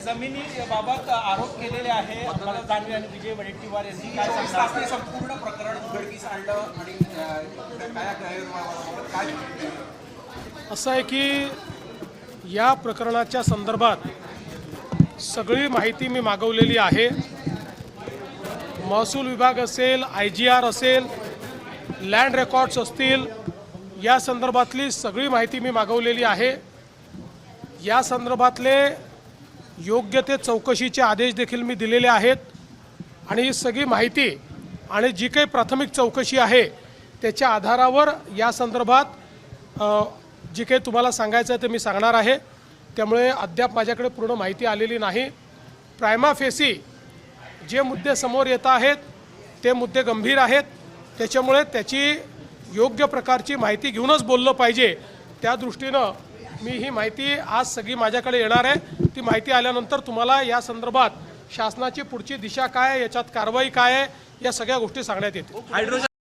जमिनीबाबत आरोप केलेले आहे मला जाणवे आणि विजय वडेट्टीवार यांनी काय सांगितलं संपूर्ण प्रकरण उघडकीस आणलं आणि काय असं आहे की या प्रकरणाच्या संदर्भात सगळी माहिती मी मागवलेली आहे। महसूल विभाग असेल, IGR असेल, लँड रेकॉर्ड्स असतील, या संदर्भातली सगळी माहिती मी मागवलेली आहे। या संदर्भातले योग्य ते चौकशीचे आदेश देखील मी दिलेले आहेत आणि ही सगळी माहिती आणि जी काही प्राथमिक चौकशी आहे त्याच्या आधारावर या संदर्भात जी काही तुम्हाला सांगायचं आहे ते मी सांगणार आहे। त्यामुळे अद्याप माझ्याकडे पूर्ण माहिती आलेली नाही। प्रायमा फेसी जे मुद्दे समोर येत आहेत ते मुद्दे गंभीर आहेत, त्याच्यामुळे त्याची योग्य प्रकारची माहिती घेऊनच बोललं पाहिजे। त्या दृष्टीनं मी ही माहिती आज सगळी माझ्याकडे येणार आहे। ती माहिती आल्यानंतर तुम्हाला या संदर्भात शासनाची पुढची दिशा काय आहे, याच्यात कारवाई काय आहे, या सगळ्या गोष्टी सांगण्यात येतील।